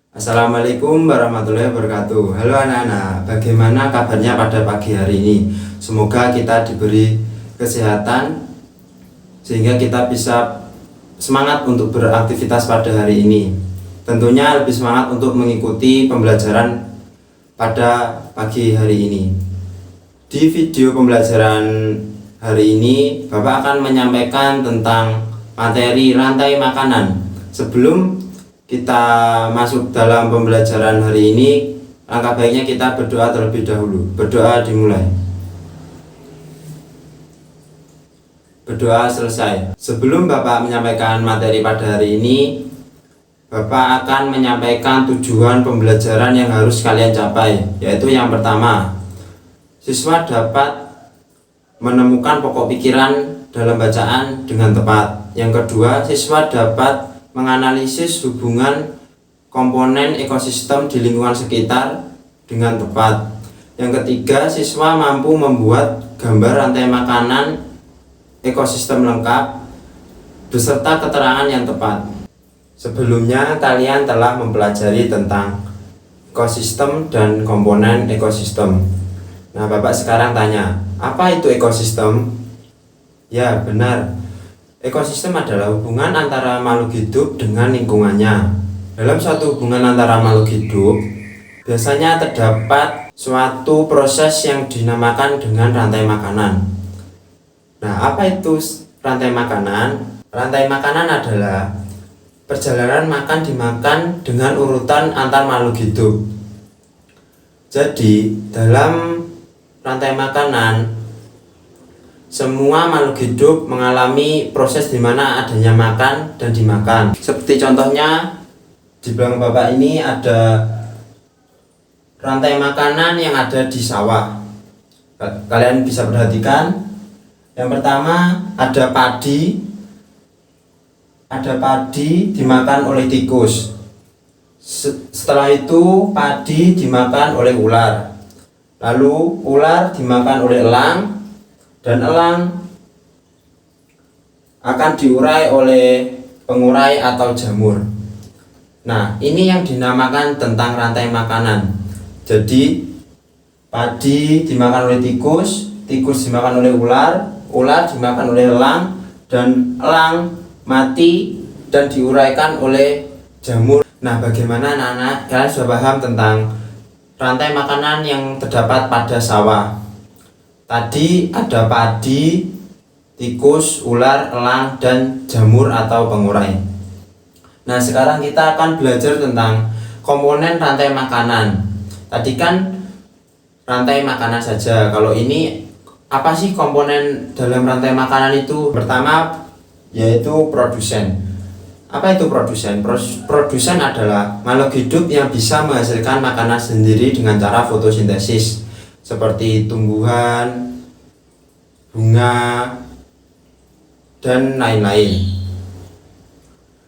Assalamualaikum warahmatullahi wabarakatuh. Halo anak-anak, bagaimana kabarnya pada pagi hari ini? Semoga kita diberi kesehatan sehingga kita bisa semangat untuk beraktivitas pada hari ini. Tentunya lebih semangat untuk mengikuti pembelajaran pada pagi hari ini. Di video pembelajaran hari ini, Bapak akan menyampaikan tentang materi rantai makanan. Sebelum kita masuk dalam pembelajaran hari ini, langkah baiknya kita berdoa terlebih dahulu. Berdoa dimulai. Berdoa selesai. Sebelum Bapak menyampaikan materi pada hari ini, Bapak akan menyampaikan tujuan pembelajaran yang harus kalian capai, yaitu yang pertama, siswa dapat menemukan pokok pikiran dalam bacaan dengan tepat. Yang kedua, siswa dapat menganalisis hubungan komponen ekosistem di lingkungan sekitar dengan tepat. Yang ketiga, siswa mampu membuat gambar rantai makanan ekosistem lengkap beserta keterangan yang tepat. Sebelumnya kalian telah mempelajari tentang ekosistem dan komponen ekosistem. Nah, Bapak sekarang tanya, apa itu ekosistem? Ya, benar. Ekosistem adalah hubungan antara makhluk hidup dengan lingkungannya. Dalam suatu hubungan antara makhluk hidup, biasanya terdapat suatu proses yang dinamakan dengan rantai makanan. Nah, apa itu rantai makanan? Rantai makanan adalah perjalanan makan dimakan dengan urutan antar makhluk hidup. Jadi, dalam rantai makanan, semua makhluk hidup mengalami proses di mana adanya makan dan dimakan. Seperti contohnya di belakang Bapak ini ada rantai makanan yang ada di sawah. Kalian bisa perhatikan. Yang pertama ada padi. Ada padi dimakan oleh tikus. Setelah itu padi dimakan oleh ular. Lalu ular dimakan oleh elang. Dan elang akan diurai oleh pengurai atau jamur. Nah, ini yang dinamakan tentang rantai makanan. Jadi, padi dimakan oleh tikus, tikus dimakan oleh ular, ular dimakan oleh elang, dan elang mati dan diuraikan oleh jamur. Nah, bagaimana anak-anak? Kalian sudah paham tentang rantai makanan yang terdapat pada sawah. Tadi ada padi, tikus, ular, elang, dan jamur atau pengurai. Nah, sekarang kita akan belajar tentang komponen rantai makanan. Tadi kan rantai makanan saja. Kalau ini apa sih komponen dalam rantai makanan itu? Pertama yaitu produsen. Apa itu produsen? Produsen adalah makhluk hidup yang bisa menghasilkan makanan sendiri dengan cara fotosintesis. Seperti tumbuhan, bunga, dan lain-lain.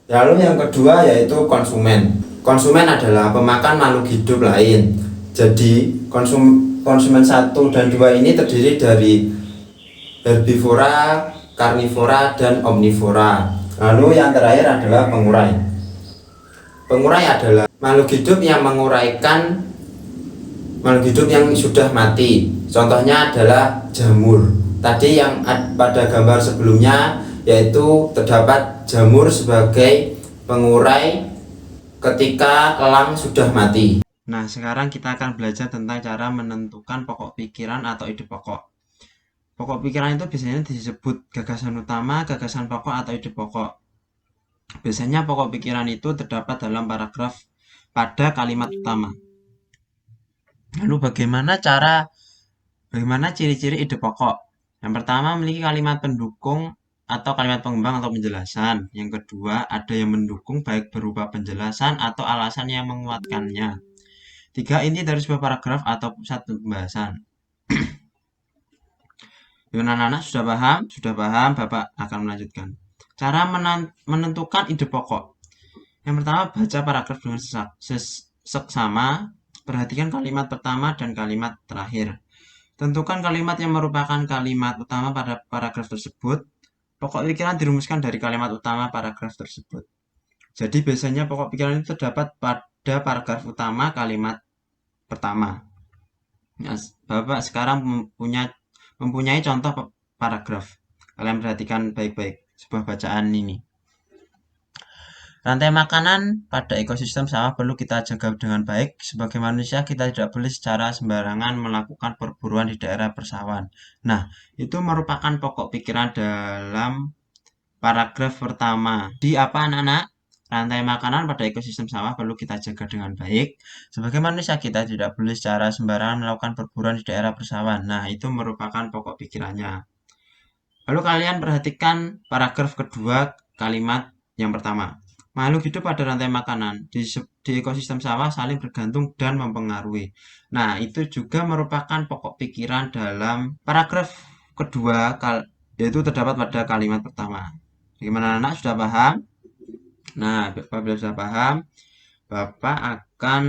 Lalu yang kedua yaitu konsumen. Konsumen adalah pemakan makhluk hidup lain. Jadi konsumen 1 dan 2 ini terdiri dari herbivora, karnivora, dan omnivora. Lalu yang terakhir adalah pengurai. Pengurai adalah makhluk hidup yang menguraikan makhluk hidup yang sudah mati. Contohnya adalah jamur. Tadi yang pada gambar sebelumnya yaitu terdapat jamur sebagai pengurai ketika elang sudah mati. Nah, sekarang kita akan belajar tentang cara menentukan pokok pikiran atau ide pokok. Pokok pikiran itu biasanya disebut gagasan utama, gagasan pokok, atau ide pokok. Biasanya pokok pikiran itu terdapat dalam paragraf pada kalimat utama. Lalu bagaimana ciri-ciri ide pokok? Yang pertama, memiliki kalimat pendukung atau kalimat pengembang atau penjelasan. Yang kedua, ada yang mendukung baik berupa penjelasan atau alasan yang menguatkannya. 3, inti dari sebuah paragraf atau pusat pembahasan. Anak-anak sudah paham? Sudah paham, Bapak akan melanjutkan. Cara menentukan ide pokok. Yang pertama, baca paragraf dengan seksama. Perhatikan kalimat pertama dan kalimat terakhir. Tentukan kalimat yang merupakan kalimat utama pada paragraf tersebut. Pokok pikiran dirumuskan dari kalimat utama paragraf tersebut. Jadi biasanya pokok pikiran itu terdapat pada paragraf utama kalimat pertama. Nah, Bapak sekarang mempunyai contoh paragraf. Kalian perhatikan baik-baik sebuah bacaan ini. Rantai makanan pada ekosistem sawah perlu kita jaga dengan baik. Sebagai manusia, kita tidak boleh secara sembarangan melakukan perburuan di daerah persawahan. Nah, itu merupakan pokok pikiran dalam paragraf pertama. Di apa anak-anak? Rantai makanan pada ekosistem sawah perlu kita jaga dengan baik. Sebagai manusia, kita tidak boleh secara sembarangan melakukan perburuan di daerah persawahan. Nah, itu merupakan pokok pikirannya. Lalu kalian perhatikan paragraf kedua kalimat yang pertama. Makhluk hidup pada rantai makanan di ekosistem sawah saling bergantung dan mempengaruhi. Nah, itu juga merupakan pokok pikiran dalam paragraf kedua, yaitu terdapat pada kalimat pertama. Bagaimana anak sudah paham? Nah, apabila sudah paham, Bapak akan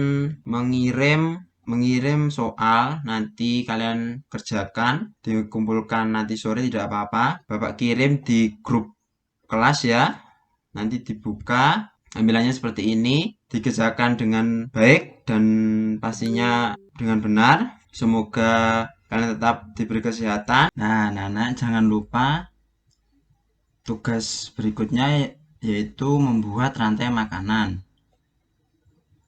mengirim soal, nanti kalian kerjakan, dikumpulkan nanti sore tidak apa-apa. Bapak kirim di grup kelas ya. Nanti dibuka, tampilannya seperti ini, dikerjakan dengan baik dan pastinya dengan benar. Semoga kalian tetap diberi kesehatan. Nah, anak-anak jangan lupa tugas berikutnya yaitu membuat rantai makanan.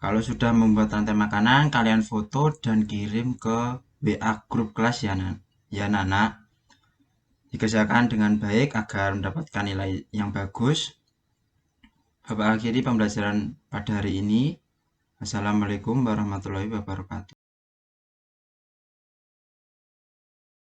Kalau sudah membuat rantai makanan, kalian foto dan kirim ke WA grup kelas ya, Nana. Dikerjakan dengan baik agar mendapatkan nilai yang bagus. Bapak akhiri pembelajaran pada hari ini. Assalamualaikum warahmatullahi wabarakatuh.